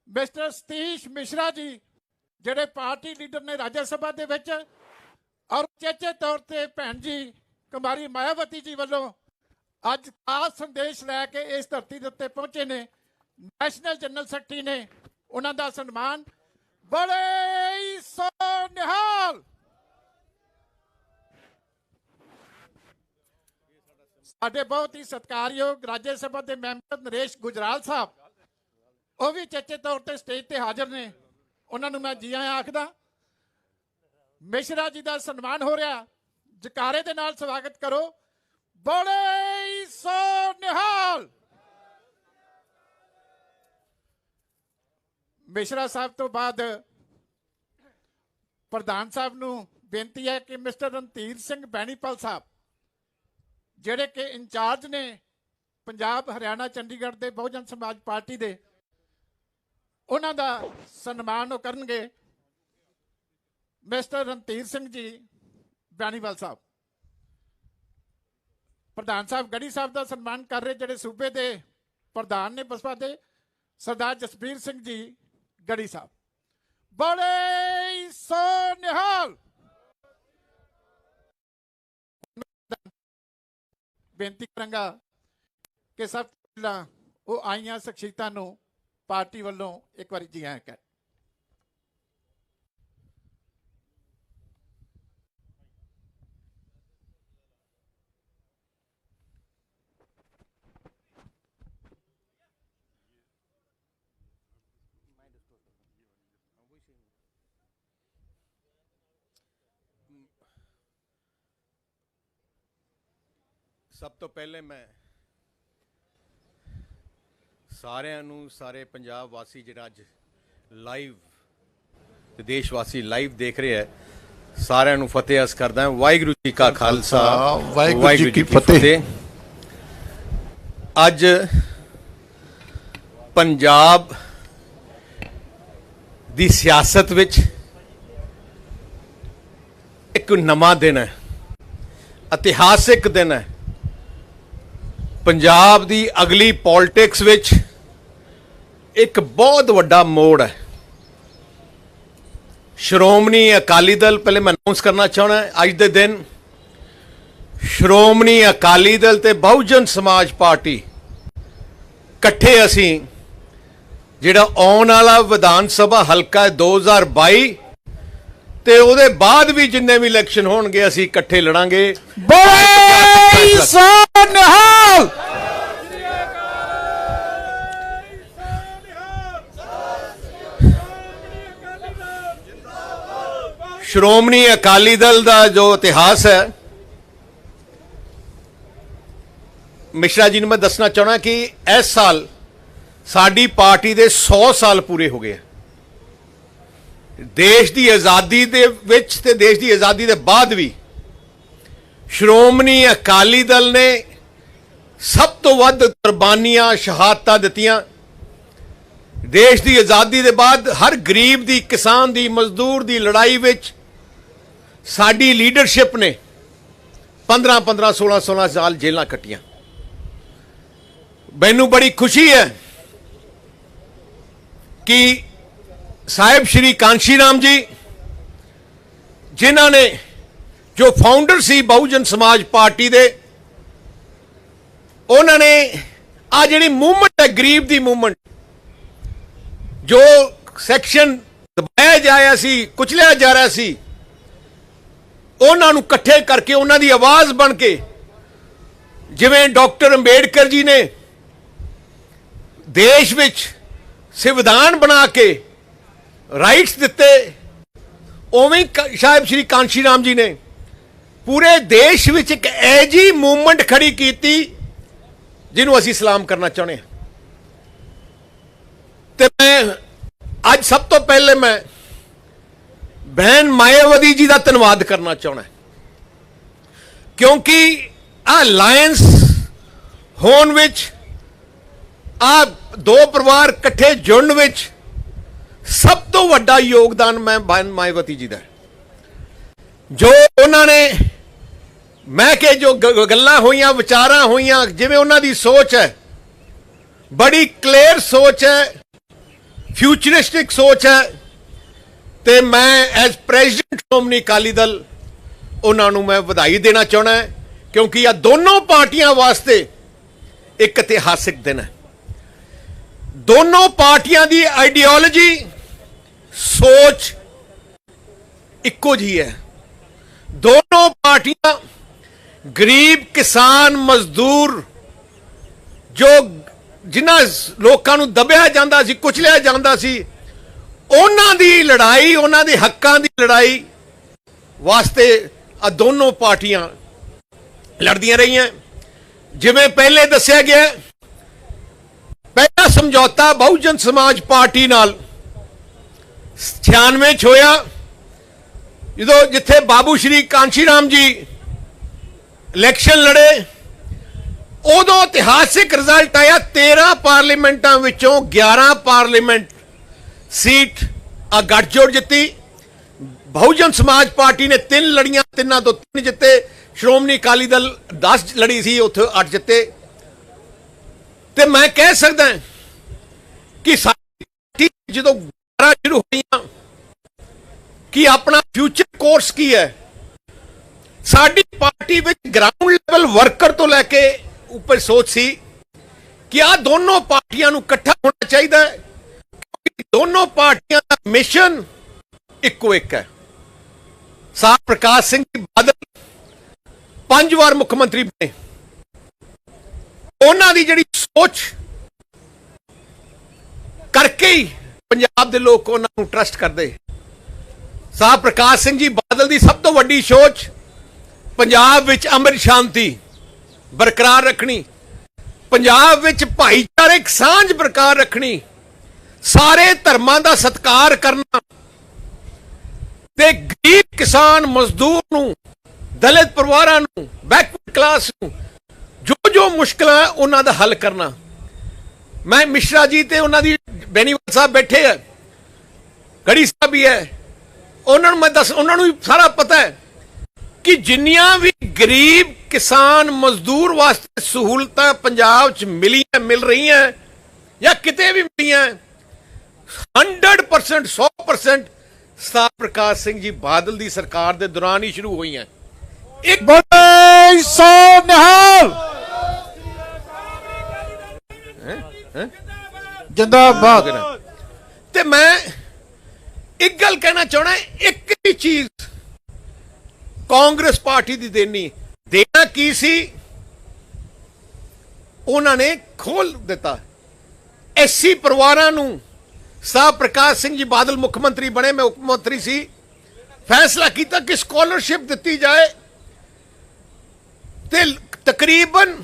Mister Satish Mishra ji ਜਿਹੜੇ party leader ने राज्य सभा ਦੇ ਵਿੱਚ और चेचे तौर ਤੇ ਭੈਣ जी कुमारी मायावती जी ਵੱਲੋਂ ਅੱਜ ਖਾਸ ਸੰਦੇਸ਼ ਲੈ ਕੇ ਇਸ ਧਰਤੀ ਦੇ ਉੱਤੇ ਪਹੁੰਚੇ ਨੇ। ਨੈਸ਼ਨਲ ਜਨਰਲ ਸੈਕਟਰੀ ਨੇ ਉਹਨਾਂ ਦਾ ਸਨਮਾਨ ਬੜੇ ਹੀ ਸੋਨਿਹਾਲ ਸਾਡੇ ਬਹੁਤ ਹੀ ਸਤਿਕਾਰਯੋਗ राज्य सभा ਦੇ ਮੈਂਬਰ ਨਰੇਸ਼ ਗੁਜਰਾਲ ਸਾਹਿਬ ਉਹ ਵੀ ਚੇਚੇ ਤੌਰ ਤੇ ਸਟੇਜ ਤੇ ਹਾਜ਼ਰ ਨੇ। ਉਹਨਾਂ ਨੂੰ ਮੈਂ ਜੀ ਆਇਆਂ ਆਖਦਾ। ਮਿਸ਼ਰਾ ਜੀ ਦਾ ਸਨਮਾਨ ਹੋ ਰਿਹਾ, ਜਕਾਰੇ ਦੇ ਨਾਲ ਸਵਾਗਤ ਕਰੋ। ਬੜੇ ਹੀ ਸੋਨਿਹਾਲ। ਮਿਸ਼ਰਾ ਸਾਹਿਬ ਤੋਂ ਬਾਅਦ ਪ੍ਰਧਾਨ ਸਾਹਿਬ ਨੂੰ ਬੇਨਤੀ ਹੈ ਕਿ ਮਿਸਟਰ ਰਣਧੀਰ ਸਿੰਘ ਬੈਣੀਪਾਲ ਸਾਹਿਬ ਜਿਹੜੇ ਕਿ ਇੰਚਾਰਜ ਨੇ ਪੰਜਾਬ ਹਰਿਆਣਾ ਚੰਡੀਗੜ੍ਹ ਦੇ ਬਹੁਜਨ ਸਮਾਜ ਪਾਰਟੀ ਦੇ, ਉਹਨਾਂ ਦਾ ਸਨਮਾਨ ਉਹ ਕਰਨਗੇ। ਮਿਸਟਰ ਰਣਧੀਰ ਸਿੰਘ ਜੀ ਬੈਣੀਵਾਲ ਸਾਹਿਬ। ਪ੍ਰਧਾਨ ਸਾਹਿਬ ਗੜੀ ਸਾਹਿਬ ਦਾ ਸਨਮਾਨ ਕਰ ਰਹੇ ਜਿਹੜੇ ਸੂਬੇ ਦੇ ਪ੍ਰਧਾਨ ਨੇ ਬਸਪਾ ਦੇ, ਸਰਦਾਰ ਜਸਬੀਰ ਸਿੰਘ ਜੀ ਗੜੀ ਸਾਹਿਬ। ਬੜੇ ਹੀ ਸੋਨਿਹਾਲ। ਬੇਨਤੀ ਕਰਾਂਗਾ ਕਿ ਸਭ ਤੋਂ ਪਹਿਲਾਂ ਉਹ ਆਈਆਂ ਸ਼ਖਸੀਅਤਾਂ ਨੂੰ पार्टी वालों एक बार जी आया कर। सब तो पहले मैं ਸਾਰਿਆਂ ਨੂੰ, ਸਾਰੇ ਪੰਜਾਬ ਵਾਸੀ ਜਿਹੜਾ ਅੱਜ ਲਾਈਵ ਤੇ ਦੇਸ਼ ਵਾਸੀ ਲਾਈਵ ਦੇਖ ਰਹੇ ਹੈ, ਸਾਰਿਆਂ ਨੂੰ ਫਤਿਹ ਅਰਜ਼ ਕਰਦਾ। ਵਾਹਿਗੁਰੂ ਜੀ ਕਾ ਖਾਲਸਾ, ਵਾਹਿਗੁਰੂ ਜੀ ਕੀ ਫਤਿਹ। ਅੱਜ ਪੰਜਾਬ ਦੀ ਸਿਆਸਤ ਵਿੱਚ ਇੱਕ ਨਵਾਂ ਦਿਨ ਹੈ, ਇਤਿਹਾਸਿਕ ਦਿਨ ਹੈ। ਪੰਜਾਬ ਦੀ ਅਗਲੀ ਪੋਲਿਟਿਕਸ ਵਿੱਚ ਇੱਕ ਬਹੁਤ ਵੱਡਾ ਮੋੜ ਹੈ। ਸ਼੍ਰੋਮਣੀ ਅਕਾਲੀ ਦਲ, ਪਹਿਲੇ ਮੈਂ ਅਨਾਉਂਸ ਕਰਨਾ ਚਾਹੁੰਦਾ ਅੱਜ ਦੇ ਦਿਨ ਸ਼੍ਰੋਮਣੀ ਅਕਾਲੀ ਦਲ ਤੇ ਬਹੁਜਨ ਸਮਾਜ ਪਾਰਟੀ ਇਕੱਠੇ ਅਸੀਂ ਜਿਹੜਾ ਆਉਣ ਵਾਲਾ ਵਿਧਾਨ ਸਭਾ ਹਲਕਾ 2022 ਤੇ ਉਹਦੇ ਬਾਅਦ ਵੀ ਜਿੰਨੇ ਵੀ ਇਲੈਕਸ਼ਨ ਹੋਣਗੇ ਅਸੀਂ ਇਕੱਠੇ ਲੜਾਂਗੇ। ਬੜੇ ਸੋਨਿਹਾਲ। ਸ਼੍ਰੋਮਣੀ ਅਕਾਲੀ ਦਲ ਦਾ ਜੋ ਇਤਿਹਾਸ ਹੈ, ਮਿਸ਼ਰਾ ਜੀ ਨੂੰ ਮੈਂ ਦੱਸਣਾ ਚਾਹੁੰਦਾ ਕਿ ਇਸ ਸਾਲ ਸਾਡੀ ਪਾਰਟੀ ਦੇ 100 ਸਾਲ ਪੂਰੇ ਹੋ ਗਏ। ਦੇਸ਼ ਦੀ ਆਜ਼ਾਦੀ ਦੇ ਵਿੱਚ ਤੇ ਦੇਸ਼ ਦੀ ਆਜ਼ਾਦੀ ਦੇ ਬਾਅਦ ਵੀ ਸ਼੍ਰੋਮਣੀ ਅਕਾਲੀ ਦਲ ਨੇ ਸਭ ਤੋਂ ਵੱਧ ਕੁਰਬਾਨੀਆਂ, ਸ਼ਹਾਦਤਾਂ ਦਿੱਤੀਆਂ। ਦੇਸ਼ ਦੀ ਆਜ਼ਾਦੀ ਦੇ ਬਾਅਦ ਹਰ ਗਰੀਬ ਦੀ, ਕਿਸਾਨ ਦੀ, ਮਜ਼ਦੂਰ ਦੀ ਲੜਾਈ ਵਿੱਚ ਸਾਡੀ ਲੀਡਰਸ਼ਿਪ ਨੇ 15-15, 16-16 ਸਾਲ ਜੇਲਾਂ ਕੱਟੀਆਂ। ਮੈਨੂੰ ਬੜੀ ਖੁਸ਼ੀ ਹੈ ਕਿ ਸਾਹਿਬ ਸ਼੍ਰੀ ਕਾਂਸ਼ੀ ਰਾਮ ਜੀ, ਜਿਨ੍ਹਾਂ ਨੇ ਜੋ ਫਾਊਂਡਰ ਸੀ ਬਹੁਜਨ ਸਮਾਜ ਪਾਰਟੀ ਦੇ, ਉਹਨਾਂ ਨੇ ਆ ਜਿਹੜੀ ਮੂਵਮੈਂਟ ਹੈ, ਗਰੀਬ ਦੀ ਮੂਵਮੈਂਟ, ਜੋ ਸੈਕਸ਼ਨ ਦਬਾਇਆ ਜਾ ਰਿਹਾ ਸੀ, ਕੁਚਲਿਆ ਜਾ ਰਿਹਾ ਸੀ, ਉਹਨਾਂ ਨੂੰ ਇਕੱਠੇ ਕਰਕੇ ਉਹਨਾਂ ਦੀ ਆਵਾਜ਼ ਬਣ ਕੇ, ਜਿਵੇਂ ਡਾਕਟਰ ਅੰਬੇਡਕਰ ਜੀ ਨੇ ਦੇਸ਼ ਵਿੱਚ ਸੰਵਿਧਾਨ ਬਣਾ ਕੇ ਰਾਈਟਸ ਦਿੱਤੇ, ਉਵੇਂ ਸਾਹਿਬ ਸ਼੍ਰੀ ਕਾਂਸ਼ੀ ਰਾਮ ਜੀ ਨੇ ਪੂਰੇ ਦੇਸ਼ ਵਿੱਚ ਇੱਕ ਐਜੀ ਮੂਵਮੈਂਟ ਖੜੀ ਕੀਤੀ ਜਿਹਨੂੰ ਅਸੀਂ ਸਲਾਮ ਕਰਨਾ ਚਾਹੁੰਦੇ ਹਾਂ। ਤੇ ਮੈਂ ਅੱਜ ਸਭ ਤੋਂ ਪਹਿਲੇ ਮੈਂ ਬਹਿਨ ਮਾਇਆਵਤੀ ਜੀ ਦਾ ਧੰਨਵਾਦ ਕਰਨਾ ਚਾਹੁੰਦਾ, ਕਿਉਂਕਿ ਆ ਅਲਾਇੰਸ ਹੋਣ ਵਿੱਚ, ਆ ਦੋ ਪਰਿਵਾਰ ਇਕੱਠੇ ਜੁੜਨ ਵਿੱਚ ਸਭ ਤੋਂ ਵੱਡਾ ਯੋਗਦਾਨ ਮੈਂ ਬਹਿਨ ਮਾਇਆਵਤੀ ਜੀ ਦਾ। ਜੋ ਉਹਨਾਂ ਨੇ, ਮੈਂ ਕਿ ਜੋ ਗੱਲਾਂ ਹੋਈਆਂ, ਵਿਚਾਰਾਂ ਹੋਈਆਂ, ਜਿਵੇਂ ਉਹਨਾਂ ਦੀ ਸੋਚ ਹੈ, ਬੜੀ ਕਲੀਅਰ ਸੋਚ ਹੈ। ਫਿਊਚਰਿਸਟਿਕ ਸੋਚ ਹੈ ਤੇ ਮੈਂ ਐਜ਼ ਪ੍ਰੈਜ਼ੀਡੈਂਟ ਸ਼੍ਰੋਮਣੀ ਅਕਾਲੀ ਦਲ ਉਹਨਾਂ ਨੂੰ ਮੈਂ ਵਧਾਈ ਦੇਣਾ ਚਾਹੁੰਦਾ ਕਿਉਂਕਿ ਇਹ ਦੋਨੋਂ ਪਾਰਟੀਆਂ ਵਾਸਤੇ ਇੱਕ ਇਤਿਹਾਸਿਕ ਦਿਨ ਹੈ। ਦੋਨੋਂ ਪਾਰਟੀਆਂ ਦੀ ਆਈਡੀਓਲੋਜੀ ਸੋਚ ਇੱਕੋ ਜਿਹੀ ਹੈ। ਦੋਨੋਂ ਪਾਰਟੀਆਂ ਗਰੀਬ ਕਿਸਾਨ ਮਜ਼ਦੂਰ ਜੋ ਜਿਨ੍ਹਾਂ ਲੋਕਾਂ ਨੂੰ ਦਬਿਆ ਜਾਂਦਾ ਸੀ ਕੁਚਲਿਆ ਜਾਂਦਾ ਸੀ ਉਹਨਾਂ ਦੀ ਲੜਾਈ ਉਹਨਾਂ ਦੇ ਹੱਕਾਂ ਦੀ ਲੜਾਈ ਵਾਸਤੇ ਆ ਦੋਨੋਂ ਪਾਰਟੀਆਂ ਲੜਦੀਆਂ ਰਹੀਆਂ। ਜਿਵੇਂ ਪਹਿਲੇ ਦੱਸਿਆ ਗਿਆ ਪਹਿਲਾ ਸਮਝੌਤਾ ਬਹੁਜਨ ਸਮਾਜ ਪਾਰਟੀ ਨਾਲ 96 ਚ ਹੋਇਆ ਜਦੋਂ ਜਿੱਥੇ ਬਾਬੂ ਸ਼੍ਰੀ ਕਾਂਸ਼ੀ ਰਾਮ ਜੀ ਇਲੈਕਸ਼ਨ ਲੜੇ ਉਦੋਂ ਇਤਿਹਾਸਿਕ ਰਿਜ਼ਲਟ ਆਇਆ 13 ਪਾਰਲੀਮੈਂਟਾਂ ਵਿੱਚੋਂ 11 ਪਾਰਲੀਮੈਂਟ ਸੀਟ ਆ ਗੱਠਜੋੜ ਜਿੱਤੀ। ਬਹੁਜਨ ਸਮਾਜ ਪਾਰਟੀ ਨੇ 3 ਲੜੀਆਂ 3 ਤੋਂ 3 ਜਿੱਤੇ। ਸ਼੍ਰੋਮਣੀ ਅਕਾਲੀ ਦਲ 10 ਲੜੀ ਸੀ ਉੱਥੇ 8 ਜਿੱਤੇ। ਤੇ ਮੈਂ ਕਹਿ ਸਕਦਾ ਕਿ ਸਾਡੀ ਪਾਰਟੀ ਜਦੋਂ ਸ਼ੁਰੂ ਹੋਈਆਂ ਕਿ ਆਪਣਾ ਫਿਊਚਰ ਕੋਰਸ ਕੀ ਹੈ। ਸਾਡੀ ਪਾਰਟੀ ਵਿੱਚ ਗਰਾਊਂਡ ਲੈਵਲ ਵਰਕਰ ਤੋਂ ਲੈ ਕੇ ਉੱਪਰ ਸੋਚ ਸੀ ਕਿ ਆ ਦੋਨੋਂ ਪਾਰਟੀਆਂ ਨੂੰ ਇਕੱਠਾ ਹੋਣਾ ਚਾਹੀਦਾ ਹੈ ਕਿਉਂਕਿ ਦੋਨੋਂ ਪਾਰਟੀਆਂ ਦਾ ਮਿਸ਼ਨ ਇੱਕੋ ਇੱਕ ਹੈ। ਸਾਹ ਪ੍ਰਕਾਸ਼ ਸਿੰਘ ਜੀ ਬਾਦਲ 5 ਵਾਰ ਮੁੱਖ ਮੰਤਰੀ ਬਣੇ। ਉਹਨਾਂ ਦੀ ਜਿਹੜੀ ਸੋਚ ਕਰਕੇ ਹੀ ਪੰਜਾਬ ਦੇ ਲੋਕ ਉਹਨਾਂ ਨੂੰ ਟਰਸਟ ਕਰਦੇ। ਸਾਹ ਪ੍ਰਕਾਸ਼ ਸਿੰਘ ਜੀ ਬਾਦਲ ਦੀ ਸਭ ਤੋਂ ਵੱਡੀ ਸੋਚ ਪੰਜਾਬ ਵਿੱਚ ਅਮਨ ਸ਼ਾਂਤੀ ਬਰਕਰਾਰ ਰੱਖਣੀ, ਪੰਜਾਬ ਵਿੱਚ ਭਾਈਚਾਰਕ ਸਾਂਝ ਬਰਕਰਾਰ ਰੱਖਣੀ, ਸਾਰੇ ਧਰਮਾਂ ਦਾ ਸਤਿਕਾਰ ਕਰਨਾ ਤੇ ਗਰੀਬ ਕਿਸਾਨ ਮਜ਼ਦੂਰ ਨੂੰ ਦਲਿਤ ਪਰਿਵਾਰਾਂ ਨੂੰ ਬੈਕਵਰਡ ਕਲਾਸ ਨੂੰ ਜੋ ਮੁਸ਼ਕਲਾਂ ਉਹਨਾਂ ਦਾ ਹੱਲ ਕਰਨਾ। ਮੈਂ ਮਿਸ਼ਰਾ ਜੀ ਤੇ ਉਹਨਾਂ ਦੀ ਬੈਨੀਵਾਲ ਸਾਹਿਬ ਬੈਠੇ ਹੈ, ਗੜੀ ਸਾਹਿਬ ਵੀ ਹੈ, ਉਹਨਾਂ ਨੂੰ ਮੈਂ ਉਹਨਾਂ ਨੂੰ ਸਾਰਾ ਪਤਾ ਹੈ ਕਿ ਜਿੰਨੀਆਂ ਵੀ ਗਰੀਬ ਕਿਸਾਨ ਮਜ਼ਦੂਰ ਵਾਸਤੇ ਸਹੂਲਤਾਂ ਪੰਜਾਬ 'ਚ ਮਿਲ ਰਹੀਆਂ ਜਾਂ ਕਿਤੇ ਵੀ ਮਿਲੀਆਂ 100% 100% ਸਾਹ ਪ੍ਰਕਾਸ਼ ਸਿੰਘ ਜੀ ਬਾਦਲ ਦੀ ਸਰਕਾਰ ਦੇ ਦੌਰਾਨ ਹੀ ਸ਼ੁਰੂ ਹੋਈਆਂ। ਇੱਕ ਬੋਲੇ ਸੋ ਨਿਹਾਲ ਜਿੰਦਾਬਾਦ। ਤੇ ਮੈਂ ਇੱਕ ਗੱਲ ਕਹਿਣਾ ਚਾਹਣਾ, ਇੱਕ ਹੀ ਚੀਜ਼ ਕਾਂਗਰਸ ਪਾਰਟੀ ਦੀ ਦੇਣਾ ਕੀ ਸੀ ਉਹਨਾਂ ਨੇ ਖੋਲ ਦਿੱਤਾ। ਐਸਸੀ ਪਰਿਵਾਰਾਂ ਨੂੰ ਸਾਹ ਪ੍ਰਕਾਸ਼ ਸਿੰਘ ਜੀ ਬਾਦਲ ਮੁੱਖ ਮੰਤਰੀ ਬਣੇ, ਮੈਂ ਉਪ ਮੰਤਰੀ ਸੀ, ਫੈਸਲਾ ਕੀਤਾ ਕਿ ਸਕਾਲਰਸ਼ਿਪ ਦਿੱਤੀ ਜਾਏ ਤੇ ਤਕਰੀਬਨ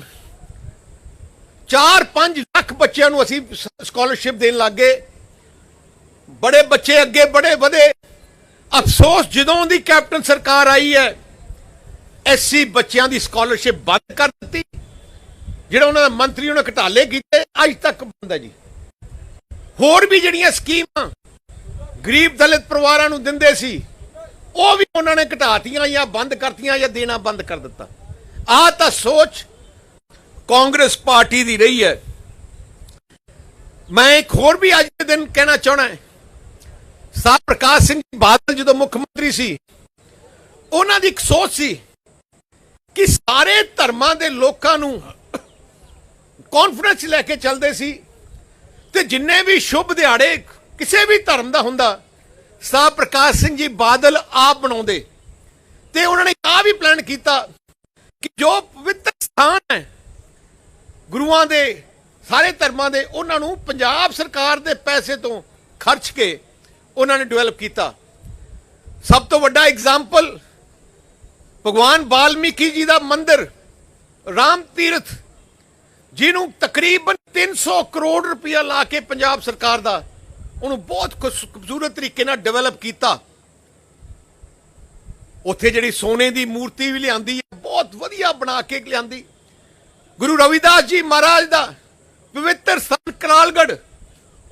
4-5 ਲੱਖ ਬੱਚਿਆਂ ਨੂੰ ਅਸੀਂ ਸਕਾਲਰਸ਼ਿਪ ਦੇਣ ਲੱਗੇ। ਬੜੇ ਬੱਚੇ ਅੱਗੇ ਬੜੇ ਵਧੇ। ਅਫਸੋਸ ਜਦੋਂ ਦੀ ਕੈਪਟਨ ਸਰਕਾਰ ਆਈ ਹੈ ਐਸਸੀ ਬੱਚਿਆਂ ਦੀ ਸਕਾਲਰਸ਼ਿਪ ਬੰਦ ਕਰ ਦਿੱਤੀ। ਜਿਹੜਾ ਉਹਨਾਂ ਦਾ ਮੰਤਰੀ ਉਹਨੇ ਘਟਾਲੇ ਕੀਤੇ ਅੱਜ ਤੱਕ ਬੰਦ ਹੈ ਜੀ। ਹੋਰ ਵੀ ਜਿਹੜੀਆਂ ਸਕੀਮਾਂ ਗਰੀਬ ਦਲਿਤ ਪਰਿਵਾਰਾਂ ਨੂੰ ਦਿੰਦੇ ਸੀ ਉਹ ਵੀ ਉਹਨਾਂ ਨੇ ਘਟਾਤੀਆਂ ਜਾਂ ਬੰਦ ਕਰਤੀਆਂ ਜਾਂ ਦੇਣਾ ਬੰਦ ਕਰ ਦਿੱਤਾ। ਆਹ ਤਾਂ ਸੋਚ ਕਾਂਗਰਸ ਪਾਰਟੀ ਦੀ ਰਹੀ ਹੈ। ਮੈਂ ਇੱਕ ਹੋਰ ਵੀ ਅੱਜ ਦੇ ਦਿਨ ਕਹਿਣਾ ਚਾਹਣਾ ਹੈ, ਸਾਹ ਪ੍ਰਕਾਸ਼ ਸਿੰਘ ਬਾਦਲ ਜਦੋਂ ਮੁੱਖ ਮੰਤਰੀ ਸੀ ਉਹਨਾਂ ਦੀ ਇੱਕ ਸੋਚ ਸੀ ਕਿ ਸਾਰੇ ਧਰਮਾਂ ਦੇ ਲੋਕਾਂ ਨੂੰ ਕੌਨਫੀਡੈਂਸ ਲੈ ਕੇ ਚੱਲਦੇ ਸੀ ਤੇ ਜਿੰਨੇ ਵੀ ਸ਼ੁਭ ਦਿਹਾੜੇ ਕਿਸੇ ਵੀ ਧਰਮ ਦਾ ਹੁੰਦਾ ਸਾਹ ਪ੍ਰਕਾਸ਼ ਸਿੰਘ ਜੀ ਬਾਦਲ ਆਪ ਬਣਾਉਂਦੇ। ਤੇ ਉਹਨਾਂ ਨੇ ਆਹ ਵੀ ਪਲਾਨ ਕੀਤਾ ਕਿ ਜੋ ਪਵਿੱਤਰ ਸਥਾਨ ਹੈ ਗੁਰੂਆਂ ਦੇ ਸਾਰੇ ਧਰਮਾਂ ਦੇ ਉਹਨਾਂ ਨੂੰ ਪੰਜਾਬ ਸਰਕਾਰ ਦੇ ਪੈਸੇ ਤੋਂ ਖਰਚ ਕੇ ਉਹਨਾਂ ਨੇ ਡਿਵੈਲਪ ਕੀਤਾ। ਸਭ ਤੋਂ ਵੱਡਾ ਐਗਜ਼ਾਮਪਲ ਭਗਵਾਨ ਵਾਲਮੀਕੀ ਜੀ ਦਾ ਮੰਦਿਰ ਰਾਮ ਤੀਰਥ ਜਿਹਨੂੰ ਤਕਰੀਬਨ 300 ਕਰੋੜ ਰੁਪਇਆ ਲਾ ਕੇ ਪੰਜਾਬ ਸਰਕਾਰ ਦਾ ਉਹਨੂੰ ਬਹੁਤ ਖੂਬਸੂਰਤ ਤਰੀਕੇ ਨਾਲ ਡਿਵੈਲਪ ਕੀਤਾ। ਉੱਥੇ ਜਿਹੜੀ ਸੋਨੇ ਦੀ ਮੂਰਤੀ ਵੀ ਲਿਆਂਦੀ ਹੈ ਬਹੁਤ ਵਧੀਆ ਬਣਾ ਕੇ ਲਿਆਂਦੀ। ਗੁਰੂ ਰਵਿਦਾਸ ਜੀ ਮਹਾਰਾਜ ਦਾ ਪਵਿੱਤਰ ਸਥਾਨ ਕਰਾਲਗੜ੍ਹ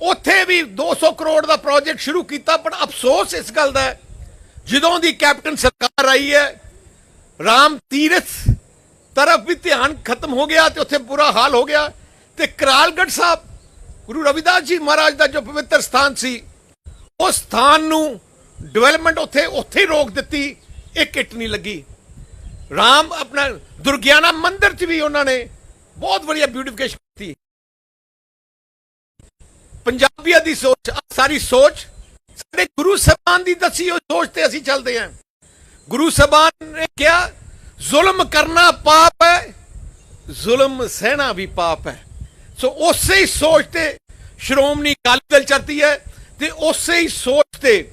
ਉੱਥੇ ਵੀ 200 ਕਰੋੜ ਦਾ ਪ੍ਰੋਜੈਕਟ ਸ਼ੁਰੂ ਕੀਤਾ। ਪਰ ਅਫਸੋਸ ਇਸ ਗੱਲ ਦਾ ਹੈ ਜਦੋਂ ਦੀ ਕੈਪਟਨ ਸਰਕਾਰ ਆਈ ਹੈ ਰਾਮ ਤੀਰਥ ਤਰਫ ਵੀ ਧਿਆਨ ਖਤਮ ਹੋ ਗਿਆ ਤੇ ਉੱਥੇ ਬੁਰਾ ਹਾਲ ਹੋ ਗਿਆ ਤੇ ਕਰਾਲਗੜ੍ਹ ਸਾਹਿਬ ਗੁਰੂ ਰਵਿਦਾਸ ਜੀ ਮਹਾਰਾਜ ਦਾ ਜੋ ਪਵਿੱਤਰ ਸਥਾਨ ਸੀ, ਉਸ ਸਥਾਨ ਨੂੰ ਡਿਵੈਲਪਮੈਂਟ ਉੱਥੇ ਹੀ ਰੋਕ ਦਿੱਤੀ। ਇੱਕ ਇੱਟ ਨਹੀਂ ਲੱਗੀ। ਰਾਮ ਆਪਣਾ ਦੁਰਗਿਆਨਾ ਮੰਦਿਰ 'ਚ ਵੀ ਉਹਨਾਂ ਨੇ ਬਹੁਤ ਵਧੀਆ ਬਿਊਟੀਫਿਕੇਸ਼ਨ ਕੀਤੀ। ਪੰਜਾਬੀਆਂ ਦੀ ਸੋਚ, ਸਾਰੀ ਸੋਚ ਸਾਡੇ ਗੁਰੂ ਸਾਹਿਬਾਨ ਦੀ ਦੱਸੀ ਉਹ ਸੋਚ ਤੇ ਅਸੀਂ ਚੱਲਦੇ ਹਾਂ। ਗੁਰੂ ਸਾਹਿਬਾਨ ਨੇ ਕਿਹਾ ਜ਼ੁਲਮ ਕਰਨਾ ਪਾਪ ਹੈ, ਜ਼ੁਲਮ ਸਹਿਣਾ ਵੀ ਪਾਪ ਹੈ। ਸੋ ਉਸੇ ਹੀ ਸੋਚ ਤੇ ਸ਼੍ਰੋਮਣੀ ਅਕਾਲੀ ਦਲ ਚੱਲਦੀ ਹੈ ਤੇ ਉਸੇ ਹੀ ਸੋਚ ਤੇ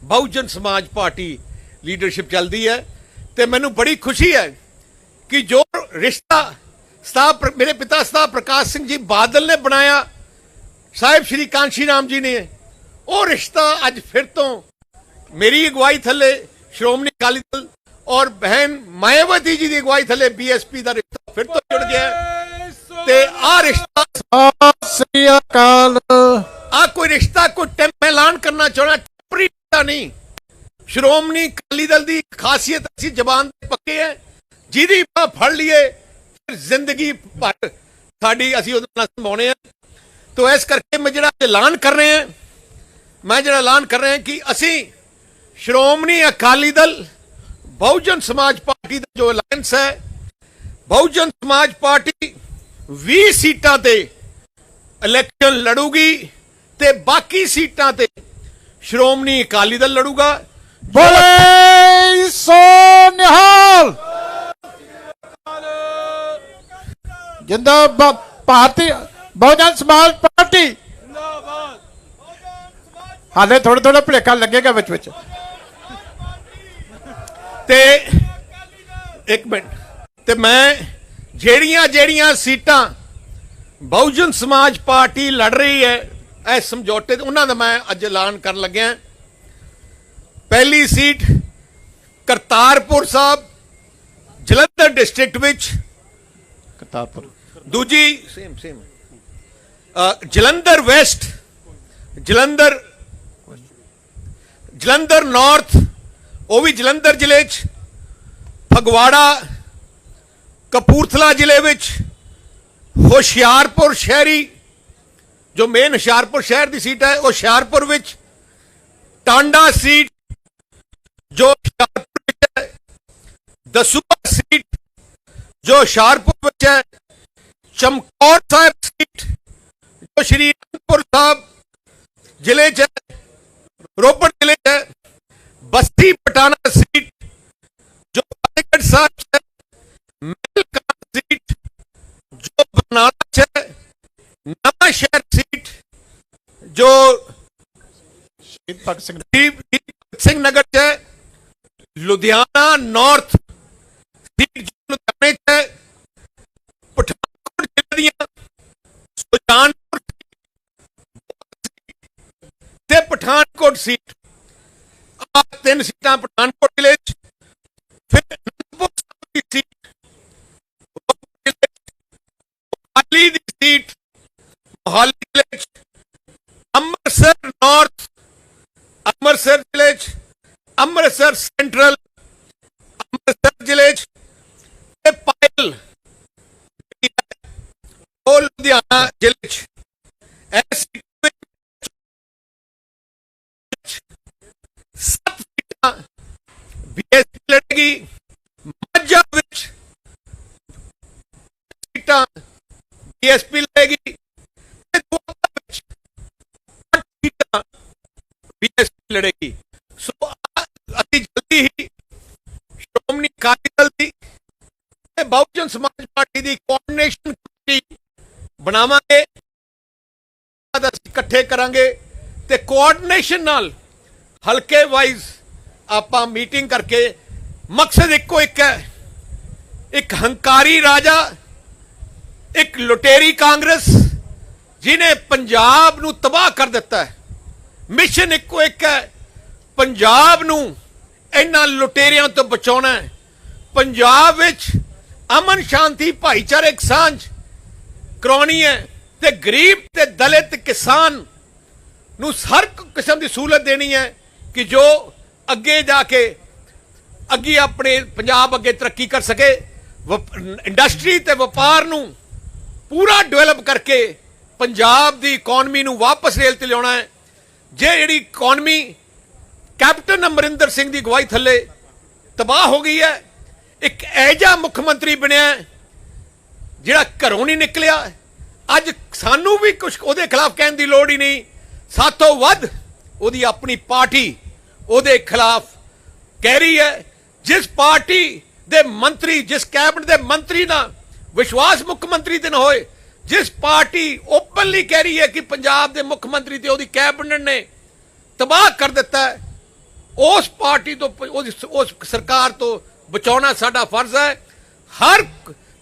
ਬਹੁਜਨ ਸਮਾਜ ਪਾਰਟੀ ਲੀਡਰਸ਼ਿਪ ਚੱਲਦੀ ਹੈ। ਤੇ ਮੈਨੂੰ ਬੜੀ ਖੁਸ਼ੀ ਹੈ ਕਿ ਜੋ ਰਿਸ਼ਤਾ ਮੇਰੇ ਪਿਤਾ ਸਾਹਿਬ ਪ੍ਰਕਾਸ਼ ਸਿੰਘ ਜੀ ਬਾਦਲ ਨੇ ਬਣਾਇਆ, ਸਾਹਿਬ ਸ਼੍ਰੀ ਕਾਂਸ਼ੀ ਰਾਮ ਜੀ ਨੇ, ਉਹ ਰਿਸ਼ਤਾ ਅੱਜ ਫਿਰ ਤੋਂ ਮੇਰੀ ਅਗਵਾਈ ਥੱਲੇ ਸ਼੍ਰੋਮਣੀ ਅਕਾਲੀ ਦਲ ਔਰ ਬਹਿਨ ਮਾਇਆਵਤੀ ਜੀ ਦੀ ਅਗਵਾਈ ਥੱਲੇ ਬੀਐਸਪੀ ਦਾ ਰਿਸ਼ਤਾ ਫਿਰ ਤੋਂ ਜੁੜ ਗਿਆ। ਤੇ ਆ ਰਿਸ਼ਤਾ ਸ੍ਰੀ ਅਕਾਲ, ਆ ਕੋਈ ਰਿਸ਼ਤਾ ਕੋਈ ਟੈਂਪ ਐਲਾਨ ਕਰਨਾ ਚਾਹਣਾ, ਟੈਂਪਰੀ ਰਿਸ਼ਤਾ ਨਹੀਂ। ਸ਼੍ਰੋਮਣੀ ਅਕਾਲੀ ਦਲ ਦੀ ਖਾਸੀਅਤ ਅਸੀਂ ਜ਼ਬਾਨ ਦੇ ਪੱਕੇ ਹੈ, ਜਿਹਦੀ ਬਾਹ ਫੜ ਲਈਏ ਫਿਰ ਜ਼ਿੰਦਗੀ ਭਰ ਸਾਡੀ ਅਸੀਂ ਉਹਦੇ ਨਾਲ ਸੰਭਾਉਣੇ ਆ। ਤੋ ਇਸ ਕਰਕੇ ਮੈਂ ਜਿਹੜਾ ਐਲਾਨ ਕਰ ਰਹੇ ਹਾਂ ਕਿ ਅਸੀਂ ਸ਼੍ਰੋਮਣੀ ਅਕਾਲੀ ਦਲ ਬਹੁਜਨ ਸਮਾਜ ਪਾਰਟੀ ਦਾ ਜੋ ਅਲਾਇੰਸ ਹੈ, ਬਹੁਜਨ ਸਮਾਜ ਪਾਰਟੀ 20 ਸੀਟਾਂ ਤੇ ਇਲੈਕਸ਼ਨ ਲੜੂਗੀ ਤੇ ਬਾਕੀ ਸੀਟਾਂ ਤੇ ਸ਼੍ਰੋਮਣੀ ਅਕਾਲੀ ਦਲ ਲੜੂਗਾ। ਬੋਲੇ ਸੋ ਨਿਹਾਲ, ਜਿੰਦਾਬਾਦ ਭਾਰਤੀ ਬਹੁਜਨ ਸਮਾਜ ਪਾਰਟੀ। ਹਾਲੇ ਥੋੜਾ ਭੁਲੇਖਾ ਲੱਗੇਗਾ ਵਿੱਚ ਤੇ ਇੱਕ ਮਿੰਟ, ਤੇ ਮੈਂ ਜਿਹੜੀਆਂ ਸੀਟਾਂ ਬਹੁਜਨ ਸਮਾਜ ਪਾਰਟੀ ਲੜ ਰਹੀ ਹੈ ਇਸ ਸਮਝੌਤੇ ਤੇ, ਉਹਨਾਂ ਦਾ ਮੈਂ ਅੱਜ ਐਲਾਨ ਕਰਨ ਲੱਗਿਆ। ਪਹਿਲੀ ਸੀਟ ਕਰਤਾਰਪੁਰ ਸਾਹਿਬ ਜਲੰਧਰ ਡਿਸਟ੍ਰਿਕਟ ਵਿੱਚ, ਕਰਤਾਰਪੁਰ। ਦੂਜੀ same Jalandhar West, Jalandhar north, ਉਹ ਵੀ ਜਲੰਧਰ ਜ਼ਿਲ੍ਹੇ 'ਚ, ਫਗਵਾੜਾ ਕਪੂਰਥਲਾ ਜ਼ਿਲ੍ਹੇ ਵਿੱਚ, ਹੁਸ਼ਿਆਰਪੁਰ ਸ਼ਹਿਰੀ ਜੋ ਮੇਨ ਹੁਸ਼ਿਆਰਪੁਰ ਸ਼ਹਿਰ ਦੀ ਸੀਟ ਹੈ ਉਹ ਹੁਸ਼ਿਆਰਪੁਰ ਵਿੱਚ, ਟਾਂਡਾ ਸੀਟ ਜੋ ਹੁਸ਼ਿਆਰਪੁਰ ਵਿੱਚ ਹੈ, ਦਸੂਹਾ ਸੀਟ ਜੋ ਹੁਸ਼ਿਆਰਪੁਰ ਵਿੱਚ ਹੈ, ਚਮਕੌਰ ਸਾਹਿਬ ਸੀਟ ਜੋ ਸ਼੍ਰੀ ਅਨੰਦਪੁਰ ਸਾਹਿਬ ਜ਼ਿਲ੍ਹੇ 'ਚ ਹੈ, ਰੋਪੜ ਜ਼ਿਲ੍ਹੇ 'ਚ ਹੈ, ਬਸਤੀ ਪਟਾਣਾ ਸੀਟ ਜੋ ਫਤਿਹਗੜ੍ਹ ਸਾਹਿਬ 'ਚ ਹੈ, ਮਹਿਲਕਾਟ ਸੀਟ ਜੋ ਬਰਨਾਲਾ 'ਚ ਹੈ, ਨਵਾਂ ਸ਼ਹਿਰ ਸੀਟ ਜੋ ਸ਼ਹੀਦ ਭਗਤ ਸਿੰਘ ਨਗਰ 'ਚ ਹੈ, ਲੁਧਿਆਣਾ ਨਾਰਥ ਸੀਟ ਜੋ ਲੁਧਿਆਣੇ 'ਚ ਹੈ, ਪਠਾਨਕੋਟ ਜ਼ਿਲ੍ਹੇ ਦੀਆਂ ਸੁਜਾਨਪੁਰ ਤੇ ਪਠਾਨਕੋਟ ਸੀਟ, ਆ 3 ਸੀਟਾਂ ਪਠਾਨਕੋਟ ਜ਼ਿਲ੍ਹੇ 'ਚ। ਫਿਰ ਅਨੰਦਪੁਰ ਸਾਹਿਬ ਦੀ ਸੀਟ, ਮੋਹਾਲੀ ਦੀ ਸੀਟ ਮੋਹਾਲੀ ਜ਼ਿਲ੍ਹੇ 'ਚ, ਅੰਮ੍ਰਿਤਸਰ ਨਾਰਥ ਅੰਮ੍ਰਿਤਸਰ ਜ਼ਿਲ੍ਹੇ 'ਚ, ਅੰਮ੍ਰਿਤਸਰ ਸੈਂਟਰਲ ਅੰਮ੍ਰਿਤਸਰ ਜ਼ਿਲ੍ਹੇ 'ਚ, ਤੇ ਪਾਇਲ ਉਹ ਲੁਧਿਆਣਾ ਜ਼ਿਲ੍ਹੇ 'ਚ। ਇਸ ਸੱਤ ਸੀਟਾਂ ਬੀਐਸਪੀ ਲੜੇਗੀ। ਮਾਝਾ ਵਿੱਚ ਸੀਟਾਂ ਬੀਐਸਪੀ ਲੜੇਗੀ ਤੇ ਦੁਆਬਾ ਵਿੱਚ 8 ਸੀਟਾਂ ਬੀਐਸਪੀ ਲੜੇਗੀ। ਸੋ ਅਸੀਂ ਜਲਦੀ ਹੀ ਸ਼੍ਰੋਮਣੀ ਅਕਾਲੀ ਦਲ ਦੀ ਤੇ ਬਹੁਜਨ ਸਮਾਜ ਪਾਰਟੀ ਦੀ ਕੋਆਰਡੀਨੇਸ਼ਨ ਕਮੇਟੀ ਬਣਾਵਾਂਗੇ, ਅਸੀਂ ਇਕੱਠੇ ਕਰਾਂਗੇ ਤੇ ਕੋਆਰਡੀਨੇਸ਼ਨ ਨਾਲ ਹਲਕੇ ਵਾਈਜ਼ ਆਪਾਂ ਮੀਟਿੰਗ ਕਰਕੇ ਮਕਸਦ ਇੱਕੋ ਇੱਕ ਹੈ, ਇੱਕ ਹੰਕਾਰੀ ਰਾਜਾ, ਇੱਕ ਲੁਟੇਰੀ ਕਾਂਗਰਸ ਜਿਹਨੇ ਪੰਜਾਬ ਨੂੰ ਤਬਾਹ ਕਰ ਦਿੱਤਾ ਹੈ। ਮਿਸ਼ਨ ਇੱਕੋ ਇੱਕ ਹੈ, ਪੰਜਾਬ ਨੂੰ ਇਹਨਾਂ ਲੁਟੇਰਿਆਂ ਤੋਂ ਬਚਾਉਣਾ ਹੈ। ਪੰਜਾਬ ਵਿੱਚ ਅਮਨ ਸ਼ਾਂਤੀ ਭਾਈਚਾਰਕ ਸਾਂਝ ਕਰਾਉਣੀ ਹੈ ਤੇ ਗਰੀਬ ਤੇ ਦਲਿਤ ਕਿਸਾਨ ਨੂੰ ਹਰ ਕਿਸਮ ਦੀ ਸਹੂਲਤ ਦੇਣੀ ਹੈ ਕਿ ਜੋ ਅੱਗੇ ਜਾ ਕੇ ਅੱਗੇ ਆਪਣੇ ਪੰਜਾਬ ਅੱਗੇ ਤਰੱਕੀ ਕਰ ਸਕੇ। ਇੰਡਸਟਰੀ ਤੇ ਵਪਾਰ ਨੂੰ ਪੂਰਾ ਡਿਵੈਲਪ ਕਰਕੇ ਪੰਜਾਬ ਦੀ ਇਕਨੋਮੀ ਨੂੰ ਵਾਪਸ ਰੇਲ ਤੇ ਲਿਆਉਣਾ ਹੈ। ਜੇ ਜਿਹੜੀ ਇਕਨੋਮੀ ਕੈਪਟਨ ਅਮਰਿੰਦਰ ਸਿੰਘ ਦੀ ਅਗਵਾਈ ਥੱਲੇ ਤਬਾਹ ਹੋ ਗਈ ਹੈ, ਇੱਕ ਐਜਾ ਮੁੱਖ ਮੰਤਰੀ ਬਣਿਆ ਜਿਹੜਾ ਘਰੋਂ ਨਹੀਂ ਨਿਕਲਿਆ, ਅੱਜ ਸਾਨੂੰ ਵੀ ਕੁਝ ਉਹਦੇ ਖਿਲਾਫ ਕਹਿਣ ਦੀ ਲੋੜ ਹੀ ਨਹੀਂ। ਸਾਤੋਂ ਵੱਧ ਉਹਦੀ ਆਪਣੀ ਪਾਰਟੀ ਉਹਦੇ ਖਿਲਾਫ ਕਹਿ ਰਹੀ ਹੈ। ਜਿਸ ਪਾਰਟੀ ਦੇ ਮੰਤਰੀ, ਜਿਸ ਕੈਬਨਿਟ ਦੇ ਮੰਤਰੀ ਦਾ ਵਿਸ਼ਵਾਸ ਮੁੱਖ ਮੰਤਰੀ ਤੇ ਨਾ ਹੋਏ, ਜਿਸ ਪਾਰਟੀ ਓਪਨਲੀ ਕਹਿ ਰਹੀ ਹੈ ਕਿ ਪੰਜਾਬ ਦੇ ਮੁੱਖ ਮੰਤਰੀ ਤੇ ਉਹਦੀ ਕੈਬਨਿਟ ਨੇ ਤਬਾਹ ਕਰ ਦਿੱਤਾ ਹੈ, ਉਸ ਪਾਰਟੀ ਤੋਂ ਉਸ ਸਰਕਾਰ ਤੋਂ ਬਚਾਉਣਾ ਸਾਡਾ ਫਰਜ਼ ਹੈ। ਹਰ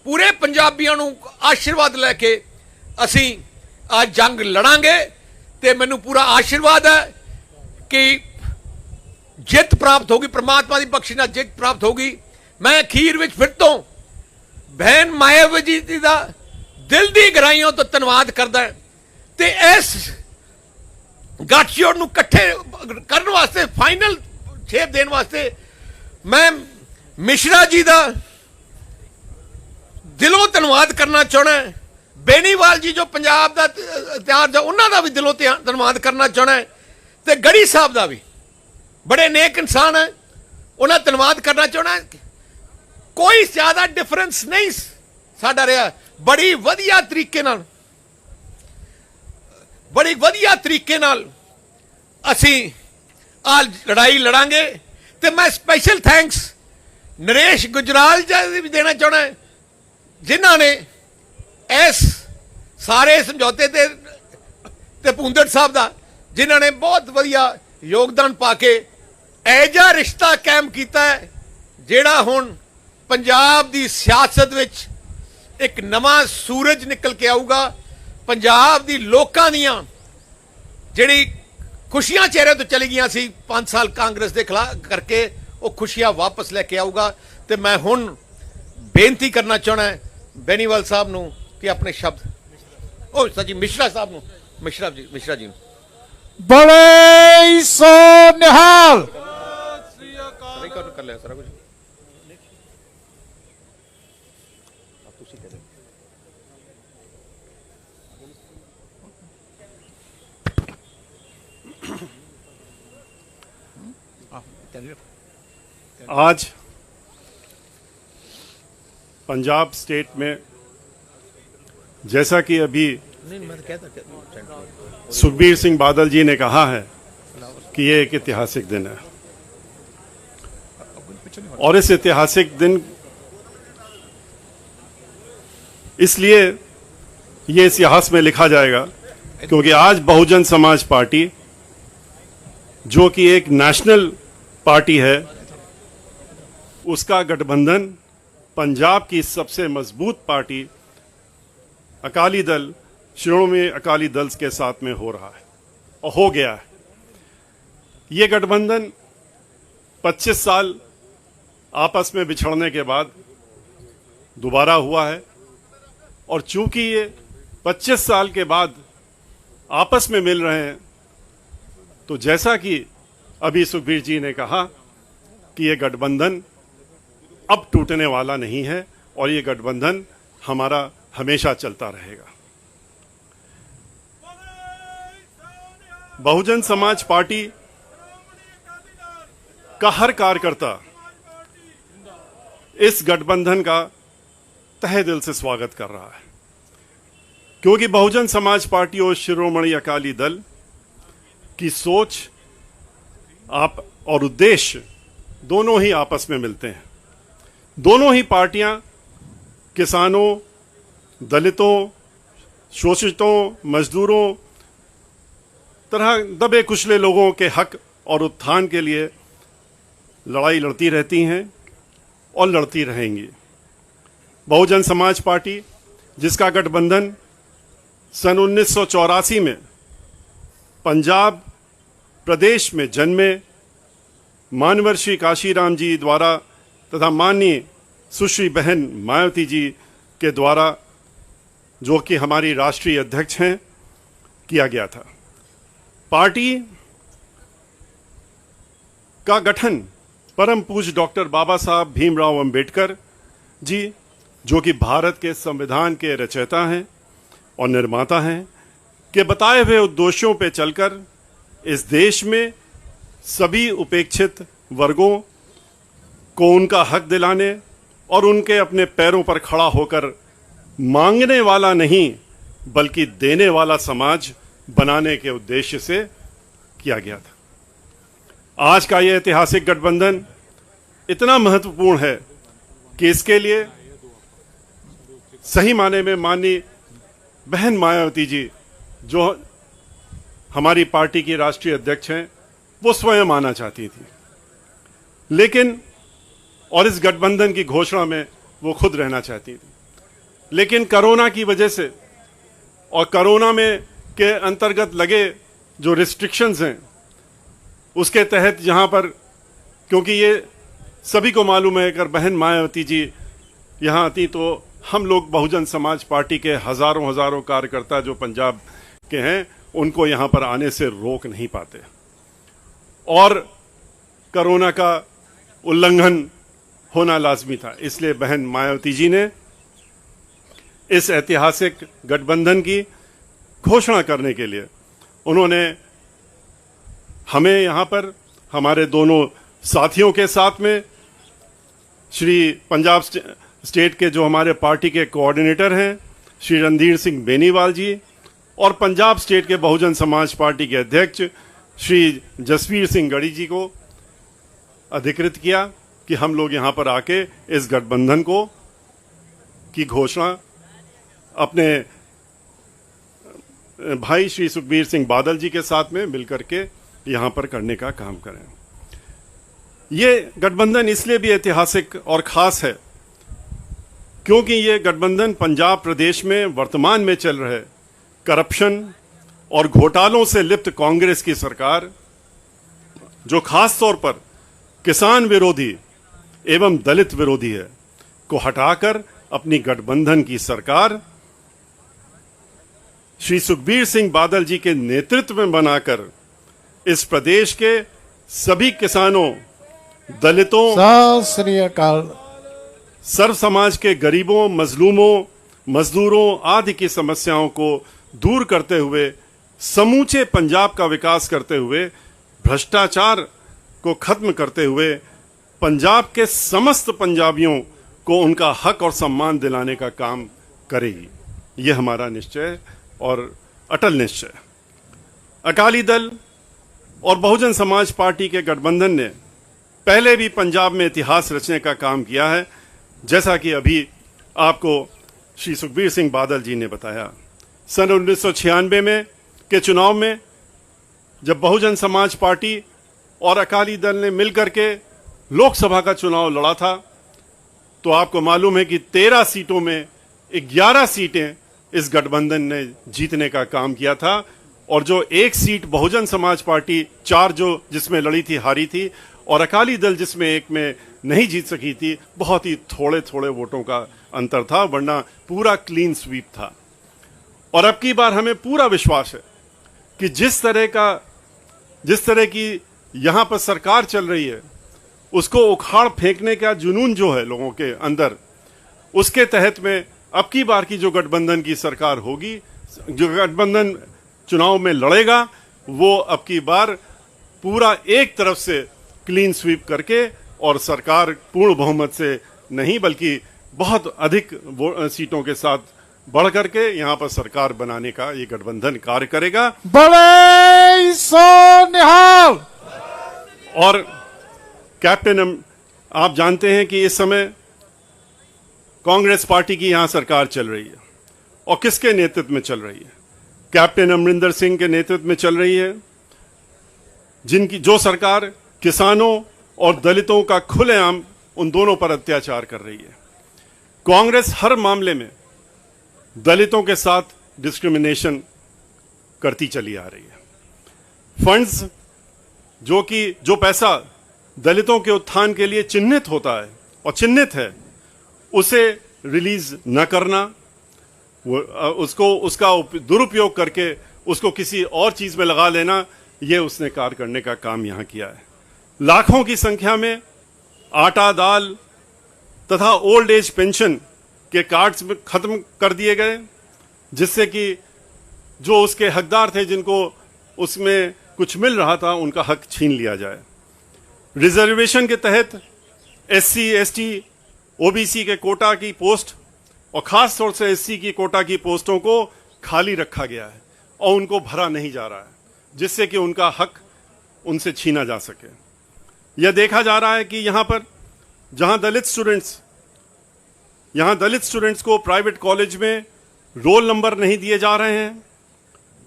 ਪੂਰੇ ਪੰਜਾਬੀਆਂ ਨੂੰ ਆਸ਼ੀਰਵਾਦ ਲੈ ਕੇ ਅਸੀਂ ਅੱਜ ਜੰਗ ਲੜਾਂਗੇ ਤੇ ਮੈਨੂੰ ਪੂਰਾ ਆਸ਼ੀਰਵਾਦ ਹੈ ਕਿ ਜਿੱਤ ਪ੍ਰਾਪਤ ਹੋਗੀ, ਪ੍ਰਮਾਤਮਾ ਦੀ ਬਖਸ਼ਿਸ਼ ਨਾਲ ਜਿੱਤ ਪ੍ਰਾਪਤ ਹੋਗੀ। ਮੈਂ ਅਖੀਰ ਵਿੱਚ ਫਿਰ ਤੋਂ ਬਹਿਨ ਮਾਇਆਵਤੀ ਜੀ ਦਾ ਦਿਲ ਦੀ ਗਹਿਰਾਈਆਂ ਤੋਂ ਧੰਨਵਾਦ ਕਰਦਾ ਤੇ ਇਸ ਗੱਠਜੋੜ ਨੂੰ ਇਕੱਠੇ ਕਰਨ ਵਾਸਤੇ, ਫਾਈਨਲ ਸ਼ੇਪ ਦੇਣ ਵਾਸਤੇ ਮੈਂ ਮਿਸ਼ਰਾ ਜੀ ਦਾ ਦਿਲੋਂ ਧੰਨਵਾਦ ਕਰਨਾ ਚਾਹੁੰਦਾ। ਬੇਨੀਵਾਲ ਜੀ ਜੋ ਪੰਜਾਬ ਦਾ ਇਤਿਹਾਸ, ਉਹਨਾਂ ਦਾ ਵੀ ਦਿਲੋਂ ਧੰਨਵਾਦ ਕਰਨਾ ਚਾਹੁੰਦਾ ਤੇ ਗੜੀ ਸਾਹਿਬ ਦਾ ਵੀ, ਬੜੇ ਨੇਕ ਇਨਸਾਨ ਹੈ, ਉਹਨਾਂ ਦਾ ਧੰਨਵਾਦ ਕਰਨਾ ਚਾਹੁੰਦਾ। ਕੋਈ ਜ਼ਿਆਦਾ ਡਿਫਰੈਂਸ ਨਹੀਂ ਸਾਡਾ ਰਿਹਾ। ਬੜੀ ਵਧੀਆ ਤਰੀਕੇ ਨਾਲ ਅਸੀਂ ਆ ਲੜਾਈ ਲੜਾਂਗੇ ਤੇ ਮੈਂ ਸਪੈਸ਼ਲ ਥੈਂਕਸ ਨਰੇਸ਼ ਗੁਜਰਾਲ ਜੀ ਵੀ ਦੇਣਾ ਚਾਹੁੰਦਾ, ਜਿਨ੍ਹਾਂ ਨੇ ਇਸ ਸਾਰੇ ਸਮਝੌਤੇ ਤੇ ਭੁੰਦੜ ਸਾਹਿਬ ਦਾ, ਜਿਨ੍ਹਾਂ ਨੇ ਬਹੁਤ ਵਧੀਆ ਯੋਗਦਾਨ ਪਾ ਕੇ ਐਜਾ ਰਿਸ਼ਤਾ ਕਾਇਮ ਕੀਤਾ ਹੈ ਜਿਹੜਾ ਹੁਣ ਪੰਜਾਬ ਦੀ ਸਿਆਸਤ ਵਿੱਚ ਇੱਕ ਨਵਾਂ ਸੂਰਜ ਨਿਕਲ ਕੇ ਆਊਗਾ। ਪੰਜਾਬ ਦੀ ਲੋਕਾਂ ਦੀਆਂ ਜਿਹੜੀ ਖੁਸ਼ੀਆਂ ਚਿਹਰੇ ਤੋਂ ਚਲੀ ਗਈਆਂ ਸੀ 5 ਸਾਲ ਕਾਂਗਰਸ ਦੇ ਖਿਲਾਫ ਕਰਕੇ, ਉਹ ਖੁਸ਼ੀਆਂ ਵਾਪਸ ਲੈ ਕੇ ਆਊਗਾ। ਤੇ ਮੈਂ ਹੁਣ ਬੇਨਤੀ ਕਰਨਾ ਚਾਹਣਾ ਬੈਨੀਵਾਲ ਸਾਹਿਬ ਨੂੰ ਕਿ ਆਪਣੇ ਸ਼ਬਦ, ਉਹ ਸੱਚੀ ਮਿਸ਼ਰਾ ਸਾਹਿਬ ਨੂੰ, ਮਿਸ਼ਰਾ ਜੀ ਨੂੰ ਬੜੇ ਸੋ ਨਿਹਾਲ ਕਰ ਲਿਆ ਸਾਰਾ ਕੁਝ। आज पंजाब स्टेट में, जैसा कि अभी सुखबीर सिंह बादल जी ने कहा है कि ये एक ऐतिहासिक दिन है, और इस ऐतिहासिक दिन इसलिए ये इतिहास में लिखा जाएगा क्योंकि आज बहुजन समाज पार्टी, जो कि एक नेशनल पार्टी है, उसका गठबंधन पंजाब की सबसे मजबूत पार्टी अकाली दल, श्रोमणी अकाली दल के साथ में हो रहा है और हो गया है। ये गठबंधन 25 साल आपस में बिछड़ने के बाद दोबारा हुआ है, और चूंकि ये 25 साल के बाद आपस में मिल रहे हैं, तो जैसा कि अभी सुखबीर जी ने कहा कि ये गठबंधन अब टूटने वाला नहीं है और ये गठबंधन हमारा हमेशा चलता रहेगा। बहुजन समाज पार्टी का हर कार्यकर्ता इस गठबंधन का तहे दिल से स्वागत कर रहा है, क्योंकि बहुजन समाज पार्टी और शिरोमणि अकाली दल की सोच आप और उद्देश्य दोनों ही आपस में मिलते हैं। दोनों ही पार्टियां किसानों, दलितों, शोषितों, मजदूरों, तरह दबे कुचले लोगों के हक और उत्थान के लिए लड़ाई लड़ती रहती हैं और लड़ती रहेंगी। बहुजन समाज पार्टी, जिसका गठबंधन सन 1984 में पंजाब प्रदेश में जन्मे मानवर श्री काशीराम जी द्वारा तथा माननीय सुश्री बहन मायावती जी के द्वारा, जो कि हमारी राष्ट्रीय अध्यक्ष हैं, किया गया था। पार्टी का गठन परम पूज्य डॉक्टर बाबा साहब भीमराव अंबेडकर जी, जो कि भारत के संविधान के रचयिता हैं और निर्माता हैं, के बताए हुए उद्देश्यों पर चलकर इस देश में सभी उपेक्षित वर्गों को उनका हक दिलाने और उनके अपने पैरों पर खड़ा होकर मांगने वाला नहीं बल्कि देने वाला समाज बनाने के उद्देश्य से किया गया था। आज का यह ऐतिहासिक गठबंधन इतना महत्वपूर्ण है कि इसके लिए सही माने में माननीय बहन मायावती जी, जो हमारी पार्टी की राष्ट्रीय अध्यक्ष हैं, वो स्वयं आना चाहती थी, लेकिन और इस गठबंधन की घोषणा में वो खुद रहना चाहती थी, लेकिन कोरोना की वजह से और कोरोना में के अंतर्गत लगे जो रिस्ट्रिक्शंस हैं उसके तहत यहाँ पर, क्योंकि ये सभी को मालूम है अगर बहन मायावती जी यहाँ आती तो हम लोग बहुजन समाज पार्टी के हजारों कार्यकर्ता जो पंजाब के हैं उनको यहाँ पर आने से रोक नहीं पाते, और कोरोना का उल्लंघन होना लाजमी था। इसलिए बहन मायावती जी ने इस ऐतिहासिक गठबंधन की घोषणा करने के लिए उन्होंने हमें यहाँ पर हमारे दोनों साथियों के साथ में श्री पंजाब स्टेट के जो हमारे पार्टी के कोऑर्डिनेटर हैं श्री रणधीर सिंह बेनीवाल जी और पंजाब स्टेट के बहुजन समाज पार्टी के अध्यक्ष श्री जसवीर सिंह गढ़ी जी को अधिकृत किया कि हम लोग यहाँ पर आके इस गठबंधन को की घोषणा अपने भाई श्री सुखबीर सिंह बादल जी के साथ में मिलकर के यहाँ पर करने का काम करें। ये गठबंधन इसलिए भी ऐतिहासिक और खास है क्योंकि ये गठबंधन पंजाब प्रदेश में वर्तमान में चल रहे करप्शन और घोटालों से लिप्त कांग्रेस की सरकार, जो खास तौर पर किसान विरोधी एवं दलित विरोधी है, को हटाकर अपनी गठबंधन की सरकार श्री सुखबीर सिंह बादल जी के नेतृत्व में बनाकर इस प्रदेश के सभी किसानों, दलितों, सत श्री अकाल, सर्व समाज के गरीबों, मजलूमों, मजदूरों आदि की समस्याओं को दूर करते हुए समूचे पंजाब का विकास करते हुए, भ्रष्टाचार को खत्म करते हुए पंजाब के समस्त पंजाबियों को उनका हक और सम्मान दिलाने का काम करेगी। यह हमारा निश्चय और अटल निश्चय। अकाली दल और बहुजन समाज पार्टी के गठबंधन ने पहले भी पंजाब में इतिहास रचने का काम किया है, जैसा कि अभी आपको श्री सुखबीर सिंह बादल जी ने बताया। सन 1996 में के चुनाव में जब बहुजन समाज पार्टी और अकाली दल ने मिलकर के लोकसभा का चुनाव लड़ा था तो आपको मालूम है कि 13 सीटों में 11 सीटें इस गठबंधन ने जीतने का काम किया था, और जो एक सीट बहुजन समाज पार्टी 4 जो जिसमें लड़ी थी हारी थी, और अकाली दल जिसमें एक में नहीं जीत सकी थी, बहुत ही थोड़े वोटों का अंतर था, वरना पूरा क्लीन स्वीप था। और अब की बार हमें पूरा विश्वास है कि जिस तरह की यहां पर सरकार चल रही है उसको उखाड़ फेंकने का जुनून जो है लोगों के अंदर, उसके तहत में अब की बार की जो गठबंधन की सरकार होगी, जो गठबंधन चुनाव में लड़ेगा, वो अब की बार पूरा एक तरफ से क्लीन स्वीप करके और सरकार पूर्ण बहुमत से नहीं बल्कि बहुत अधिक सीटों के साथ बढ़ करके यहाँ पर सरकार बनाने का ये गठबंधन कार्य करेगा। बड़े सो निहाल। और कैप्टन, आप जानते हैं कि इस समय कांग्रेस पार्टी की यहां सरकार चल रही है, और किसके नेतृत्व में चल रही है? कैप्टन अमरिंदर सिंह के नेतृत्व में चल रही है, जो सरकार किसानों और दलितों का खुलेआम उन दोनों पर अत्याचार कर रही है। कांग्रेस हर मामले में दलितों के साथ डिस्क्रिमिनेशन करती चली आ रही है। फंड्स जो पैसा दलितों के उत्थान के लिए चिन्हित होता है और चिन्हित है, उसे रिलीज न करना, उसका दुरुपयोग करके उसको किसी और चीज में लगा लेना, यह उसने कार्य करने का काम यहां किया है। लाखों की संख्या में आटा, दाल तथा ओल्ड एज पेंशन के कार्ड्स में खत्म कर दिए गए, जिससे कि जो उसके हकदार थे, जिनको उसमें कुछ मिल रहा था, उनका हक छीन लिया जाए। रिजर्वेशन के तहत एससी, एसटी, ओबीसी के कोटा की पोस्ट और खास तौर से एससी की कोटा की पोस्टों को खाली रखा गया है और उनको भरा नहीं जा रहा है, जिससे कि उनका हक उनसे छीना जा सके। यह देखा जा रहा है कि यहां पर जहां दलित स्टूडेंट्स को प्राइवेट कॉलेज में रोल नंबर नहीं दिए जा रहे हैं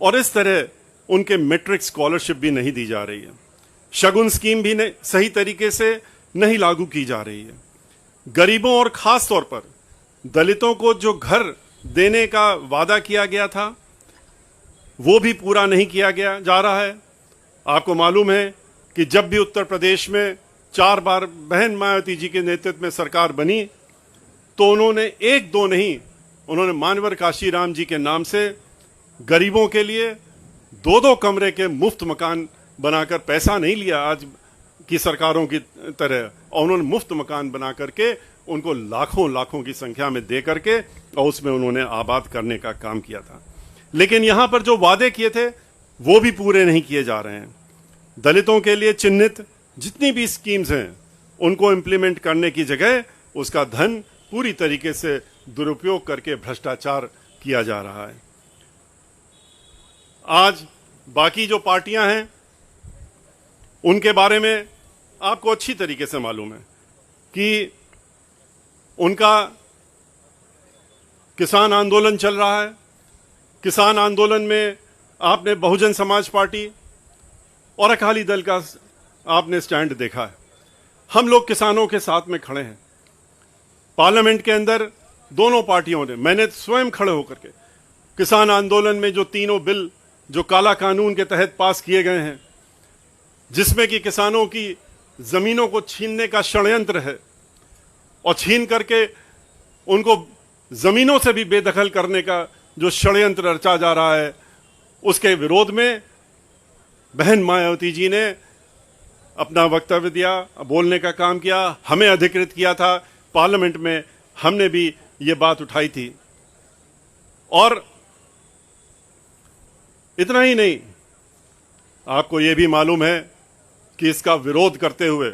और इस तरह उनके मैट्रिक स्कॉलरशिप भी नहीं दी जा रही है। शगुन स्कीम भी सही तरीके से नहीं लागू की जा रही है। गरीबों और खास तौर पर दलितों को जो घर देने का वादा किया गया था, वो भी पूरा नहीं किया गया जा रहा है। आपको मालूम है कि जब भी उत्तर प्रदेश में 4 बार बहन मायावती जी के नेतृत्व में सरकार बनी, तो उन्होंने एक दो नहीं, उन्होंने मानवर काशीराम जी के नाम से गरीबों के लिए 2-2 कमरे के मुफ्त मकान बनाकर, पैसा नहीं लिया आज की सरकारों की तरह, और उन्होंने मुफ्त मकान बना करके उनको लाखों लाखों की संख्या में दे करके और उसमें उन्होंने आबाद करने का काम किया था। लेकिन यहां पर जो वादे किए थे वो भी पूरे नहीं किए जा रहे हैं। दलितों के लिए चिन्हित जितनी भी स्कीम्स हैं उनको इंप्लीमेंट करने की जगह उसका धन पूरी तरीके से दुरुपयोग करके भ्रष्टाचार किया जा रहा है। आज बाकी जो पार्टियां हैं उनके बारे में आपको अच्छी तरीके से मालूम है कि उनका किसान आंदोलन चल रहा है। किसान आंदोलन में आपने बहुजन समाज पार्टी और अकाली दल का आपने स्टैंड देखा है। हम लोग किसानों के साथ में खड़े हैं। पार्लियामेंट के अंदर दोनों पार्टियों ने, मैंने स्वयं खड़े होकर के किसान आंदोलन में जो तीनों बिल जो काला कानून के तहत पास किए गए हैं, जिसमें कि किसानों की जमीनों को छीनने का षड्यंत्र है और छीन करके उनको जमीनों से भी बेदखल करने का जो षड्यंत्र रचा जा रहा है, उसके विरोध में बहन मायावती जी ने अपना वक्तव्य दिया, बोलने का काम किया। हमें अधिकृत किया था पार्लियामेंट में, हमने भी ये बात उठाई थी। और इतना ही नहीं, आपको ये भी मालूम है कि इसका विरोध करते हुए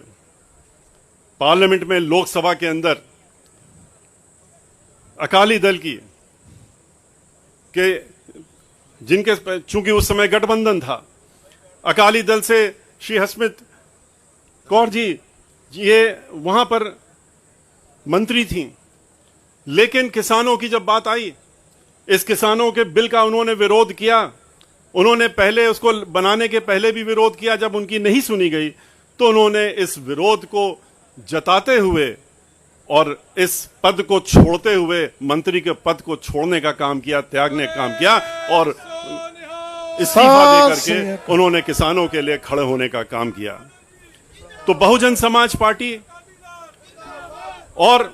पार्लियामेंट में, लोकसभा के अंदर अकाली दल की के जिनके चूंकि उस समय गठबंधन था, अकाली दल से श्री हरसिमरत कौर जी ये वहां पर मंत्री थी, लेकिन किसानों की जब बात आई, इस किसानों के बिल का उन्होंने विरोध किया। उन्होंने पहले उसको बनाने के पहले भी विरोध किया। जब उनकी नहीं सुनी गई तो उन्होंने इस विरोध को जताते हुए और इस पद को छोड़ते हुए, मंत्री के पद को छोड़ने का काम किया, त्यागने का काम किया और इस्तीफा दे करके उन्होंने किसानों के लिए खड़े होने का काम किया। तो बहुजन समाज पार्टी और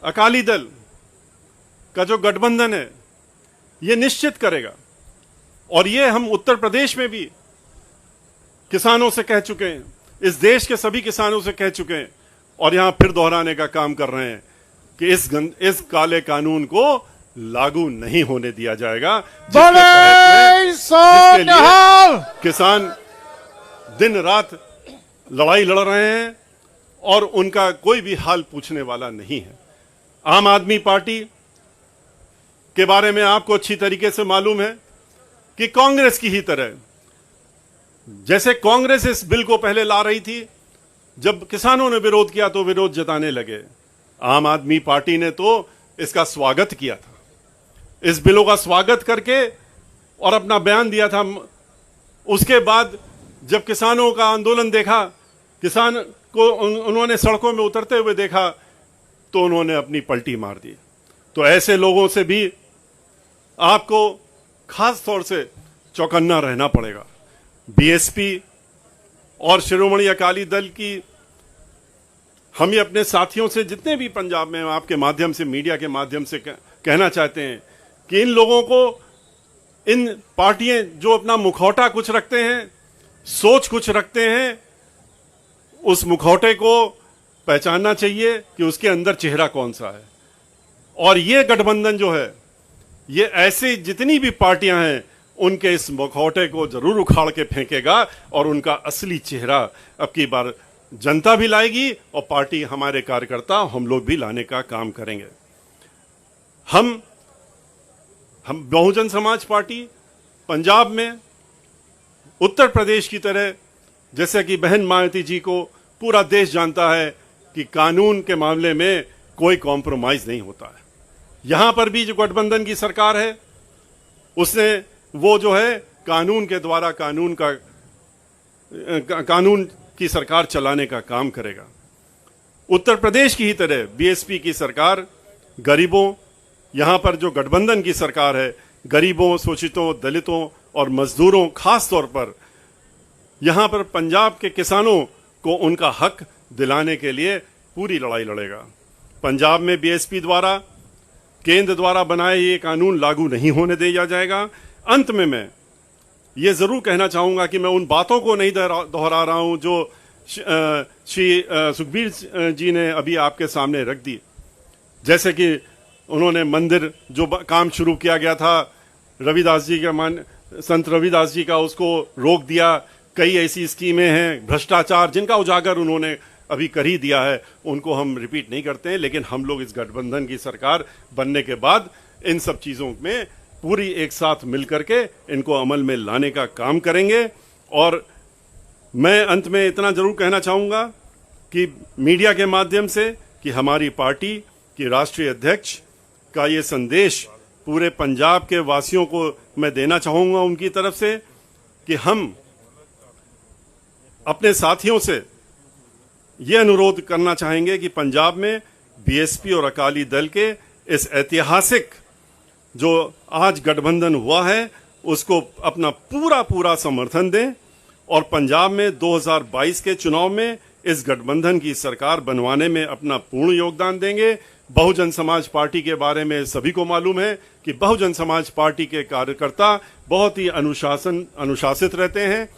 अकाली दल का जो गठबंधन है, ये निश्चित करेगा, और ये हम उत्तर प्रदेश में भी किसानों से कह चुके हैं, इस देश के सभी किसानों से कह चुके हैं, और यहां फिर दोहराने का काम कर रहे हैं कि इस काले कानून को लागू नहीं होने दिया जाएगा, जिसके लिए किसान दिन रात लड़ाई लड़ रहे हैं और उनका कोई भी हाल पूछने वाला नहीं है। आम आदमी पार्टी के बारे में आपको अच्छी तरीके से मालूम है कि कांग्रेस की ही तरह, जैसे कांग्रेस इस बिल को पहले ला रही थी, जब किसानों ने विरोध किया तो विरोध जताने लगे। आम आदमी पार्टी ने तो इसका स्वागत किया था, इस बिलों का स्वागत करके और अपना बयान दिया था। उसके बाद जब किसानों का आंदोलन देखा, किसान को उन्होंने सड़कों में उतरते हुए देखा, तो उन्होंने अपनी पलटी मार दी। तो ऐसे लोगों से भी आपको खास तौर से चौकन्ना रहना पड़ेगा। बीएसपी और शिरोमणि अकाली दल की हम ये अपने साथियों से, जितने भी पंजाब में आपके माध्यम से, मीडिया के माध्यम से कहना चाहते हैं कि इन लोगों को, इन पार्टियां जो अपना मुखौटा कुछ रखते हैं, सोच कुछ रखते हैं, उस मुखौटे को पहचानना चाहिए कि उसके अंदर चेहरा कौन सा है। और ये गठबंधन जो है, ये ऐसी जितनी भी पार्टियां हैं उनके इस मुखौटे को जरूर उखाड़ के फेंकेगा और उनका असली चेहरा अब की बार जनता भी लाएगी और पार्टी हमारे कार्यकर्ता हम लोग भी लाने का काम करेंगे। हम बहुजन समाज पार्टी पंजाब में उत्तर प्रदेश की तरह, जैसे कि बहन मायावती जी को पूरा देश जानता है कि कानून के मामले में कोई कॉम्प्रोमाइज नहीं होता है। यहां पर भी जो गठबंधन की सरकार है उसने वो जो है कानून के द्वारा कानून की सरकार चलाने का काम करेगा। उत्तर प्रदेश की ही तरह बीएसपी की सरकार गरीबों, यहां पर जो गठबंधन की सरकार है, गरीबों, शोषितों, दलितों और मजदूरों, खास तौर पर यहां पर पंजाब के किसानों को उनका हक दिलाने के लिए पूरी लड़ाई लड़ेगा। पंजाब में बीएसपी द्वारा, केंद्र द्वारा बनाए ये कानून लागू नहीं होने दिया जाएगा। अंत में मैं ये जरूर कहना चाहूंगा कि मैं उन बातों को नहीं दोहरा रहा हूं जो श्री सुखबीर जी ने अभी आपके सामने रख दी, जैसे कि उन्होंने मंदिर जो काम शुरू किया गया था रविदास जी का, संत रविदास जी का, उसको रोक दिया। कई ऐसी स्कीमें हैं, भ्रष्टाचार जिनका उजागर उन्होंने अभी कर ही दिया है, उनको हम रिपीट नहीं करते हैं। लेकिन हम लोग इस गठबंधन की सरकार बनने के बाद इन सब चीजों में पूरी एक साथ मिलकर के इनको अमल में लाने का काम करेंगे। और मैं अंत में इतना जरूर कहना चाहूंगा कि मीडिया के माध्यम से कि हमारी पार्टी की राष्ट्रीय अध्यक्ष का ये संदेश पूरे पंजाब के वासियों को मैं देना चाहूंगा उनकी तरफ से कि हम अपने साथियों से ये अनुरोध करना चाहेंगे कि पंजाब में बीएसपी और अकाली दल के इस ऐतिहासिक जो आज गठबंधन हुआ है उसको अपना पूरा समर्थन दें और पंजाब में 2022 के चुनाव में इस गठबंधन की सरकार बनवाने में अपना पूर्ण योगदान देंगे। बहुजन समाज पार्टी के बारे में सभी को मालूम है कि बहुजन समाज पार्टी के कार्यकर्ता बहुत ही अनुशासित रहते हैं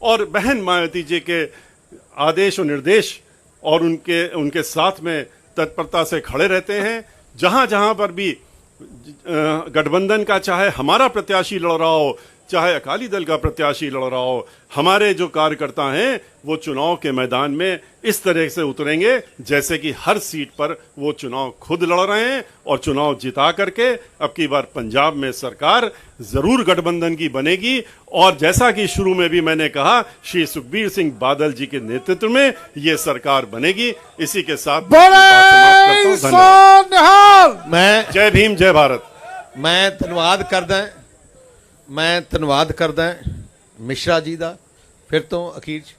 और बहन मायावती जी के आदेश और निर्देश और उनके साथ में तत्परता से खड़े रहते हैं। जहां जहां पर भी गठबंधन का, चाहे हमारा प्रत्याशी लड़ रहा हो, चाहे अकाली दल का प्रत्याशी लड़ रहा हो, हमारे जो कार्यकर्ता हैं वो चुनाव के मैदान में इस तरह से उतरेंगे जैसे कि हर सीट पर वो चुनाव खुद लड़ रहे हैं और चुनाव जिता करके अब की बार पंजाब में सरकार जरूर गठबंधन की बनेगी। और जैसा कि शुरू में भी मैंने कहा, श्री सुखबीर सिंह बादल जी के नेतृत्व में ये सरकार बनेगी। इसी के साथ मैं जय भीम, जय भारत। मैं ਧੰਨਵਾਦ ਕਰਦਾ ਮਿਸ਼ਰਾ ਜੀ ਦਾ, ਫਿਰ ਤੋਂ ਅਖੀਰ 'ਚ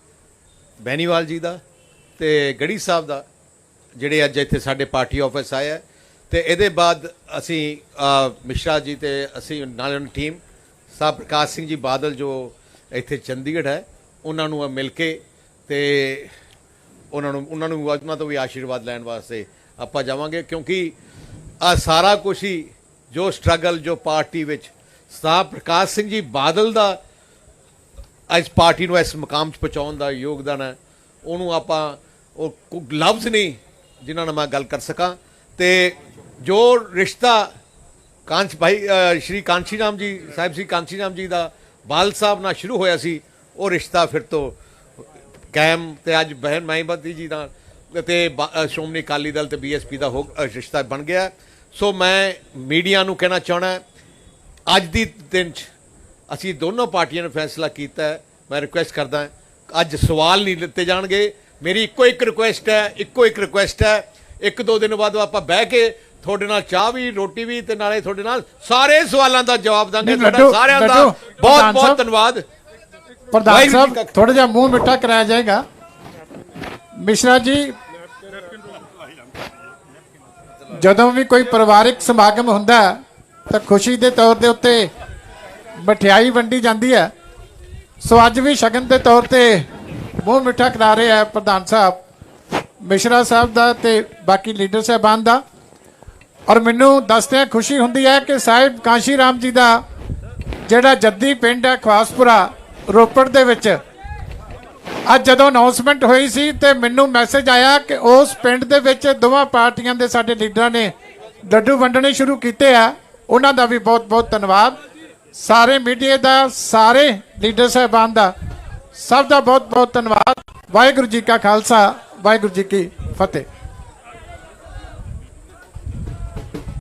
ਬੈਨੀਵਾਲ ਜੀ ਦਾ ਤੇ ਗੜੀ ਸਾਹਿਬ ਦਾ, ਜਿਹੜੇ ਅੱਜ ਇੱਥੇ ਸਾਡੇ ਪਾਰਟੀ ਆਫਿਸ ਆਏ ਹੈ। ਤੇ ਇਹਦੇ ਬਾਅਦ ਅਸੀਂ ਮਿਸ਼ਰਾ ਜੀ ਤੇ ਅਸੀਂ ਨਾਲ ਟੀਮ ਸਾਹਿਬ ਪ੍ਰਕਾਸ਼ ਸਿੰਘ ਜੀ ਬਾਦਲ ਜੋ ਇੱਥੇ ਚੰਡੀਗੜ੍ਹ ਹੈ ਉਹਨਾਂ ਨੂੰ ਮਿਲ ਕੇ ਤੇ ਉਹਨਾਂ ਤੋਂ ਵੀ ਆਸ਼ੀਰਵਾਦ ਲੈਣ ਵਾਸਤੇ ਆਪਾਂ ਜਾਵਾਂਗੇ, ਕਿਉਂਕਿ ਆ ਸਾਰਾ ਕੁਛ ਹੀ ਜੋ ਸਟਰਗਲ ਜੋ ਪਾਰਟੀ ਵਿੱਚ ਸਾਹਿਬ ਪ੍ਰਕਾਸ਼ ਸਿੰਘ ਜੀ ਬਾਦਲ ਦਾ ਇਸ ਪਾਰਟੀ ਨੂੰ ਇਸ ਮੁਕਾਮ 'ਚ ਪਹੁੰਚਾਉਣ ਦਾ ਯੋਗਦਾਨ ਹੈ, ਉਹਨੂੰ ਆਪਾਂ ਉਹ ਲਫ਼ਜ਼ ਨਹੀਂ ਜਿਨ੍ਹਾਂ ਨਾਲ ਮੈਂ ਗੱਲ ਕਰ ਸਕਾਂ। ਤੇ ਜੋ ਰਿਸ਼ਤਾ ਸ਼੍ਰੀ ਕਾਂਸ਼ੀ ਰਾਮ ਜੀ ਸਾਹਿਬ, ਸ਼੍ਰੀ ਕਾਂਸ਼ੀ ਰਾਮ ਜੀ ਦਾ ਬਾਦਲ ਸਾਹਿਬ ਨਾਲ ਸ਼ੁਰੂ ਹੋਇਆ ਸੀ, ਉਹ ਰਿਸ਼ਤਾ ਫਿਰ ਤੋਂ ਕਾਇਮ ਤੇ ਅੱਜ ਬਹਿਨ ਮਾਇਆਵਤੀ ਜੀ ਨਾਲ ਤੇ ਸ਼੍ਰੋਮਣੀ ਅਕਾਲੀ ਦਲ ਤੇ ਬੀਐਸਪੀ ਦਾ ਰਿਸ਼ਤਾ ਬਣ ਗਿਆ। ਸੋ ਮੈਂ ਮੀਡੀਆ ਨੂੰ ਕਹਿਣਾ ਚਾਹੁੰਦਾ, ਅੱਜ ਦੀ ਦਿਨ 'ਚ ਅਸੀਂ ਦੋਨੋਂ ਪਾਰਟੀਆਂ ਨੇ ਫੈਸਲਾ ਕੀਤਾ ਹੈ। ਮੈਂ ਰਿਕੁਐਸਟ ਕਰਦਾ ਅੱਜ ਸਵਾਲ ਨਹੀਂ ਲਿੱਤੇ ਜਾਣਗੇ। ਮੇਰੀ ਇੱਕੋ ਇੱਕ ਰਿਕੁਐਸਟ ਹੈ, 1-2 ਦਿਨ ਬਾਅਦ ਆਪਾਂ ਬਹਿ ਕੇ ਤੁਹਾਡੇ ਨਾਲ ਚਾਹ ਵੀ, ਰੋਟੀ ਵੀ ਤੇ ਨਾਲੇ ਤੁਹਾਡੇ ਨਾਲ ਸਾਰੇ ਸਵਾਲਾਂ ਦਾ ਜਵਾਬ ਦਾਂਗੇ। ਤੁਹਾਡਾ ਸਾਰਿਆਂ ਦਾ ਬਹੁਤ ਬਹੁਤ ਧੰਨਵਾਦ। ਪ੍ਰਧਾਨ ਸਾਹਿਬ ਥੋੜਾ ਜਿਹਾ ਮੂੰਹ ਮਿੱਠਾ ਕਰਾਇਆ ਜਾਏਗਾ। ਮਿਸ਼ਰਾ ਜੀ, ਜਦੋਂ ਵੀ ਕੋਈ ਪਰਿਵਾਰਿਕ ਸਮਾਗਮ ਹੁੰਦਾ ਤਾਂ ਖੁਸ਼ੀ ਦੇ ਤੌਰ ਦੇ ਉੱਤੇ ਮਠਿਆਈ ਵੰਡੀ ਜਾਂਦੀ ਹੈ। ਸੋ ਅੱਜ ਵੀ ਸ਼ਗਨ ਦੇ ਤੌਰ ਤੇ ਮੂੰਹ ਮਿੱਠਾ ਕਰਾ ਰਹੇ ਆ ਪ੍ਰਧਾਨ ਸਾਹਿਬ ਮਿਸ਼ਰਾ ਸਾਹਿਬ ਦਾ ਤੇ ਬਾਕੀ ਲੀਡਰ ਸਾਹਿਬਾਨ ਦਾ। ਔਰ ਮੈਨੂੰ ਦੱਸਦਿਆਂ ਖੁਸ਼ੀ ਹੁੰਦੀ ਹੈ ਕਿ ਸਾਹਿਬ ਕਾਂਸ਼ੀ ਰਾਮ ਜੀ ਦਾ ਜਿਹੜਾ ਜੱਦੀ ਪਿੰਡ ਹੈ ਖਵਾਸਪੁਰਾ ਰੋਪੜ ਦੇ ਵਿੱਚ, ਅੱਜ ਜਦੋਂ ਅਨਾਉਂਸਮੈਂਟ ਹੋਈ ਸੀ ਤੇ ਮੈਨੂੰ ਮੈਸੇਜ ਆਇਆ ਕਿ ਉਸ ਪਿੰਡ ਦੇ ਵਿੱਚ ਦੋਵਾਂ ਪਾਰਟੀਆਂ ਦੇ ਸਾਡੇ ਲੀਡਰਾਂ ਨੇ ਲੱਡੂ ਵੰਡਣੇ ਸ਼ੁਰੂ ਕੀਤੇ ਆ। ਉਹਨਾਂ ਦਾ ਵੀ ਬਹੁਤ ਬਹੁਤ ਧੰਨਵਾਦ। ਸਾਰੇ ਮੀਡੀਆ ਦਾ, ਸਾਰੇ ਲੀਡਰ ਸਾਹਿਬਾਨ ਦਾ, ਸਭ ਦਾ ਬਹੁਤ ਬਹੁਤ ਧੰਨਵਾਦ। ਵਾਹਿਗੁਰੂ ਜੀ ਕਾ ਖਾਲਸਾ, ਵਾਹਿਗੁਰੂ ਜੀ ਕੀ ਫਤਿਹ।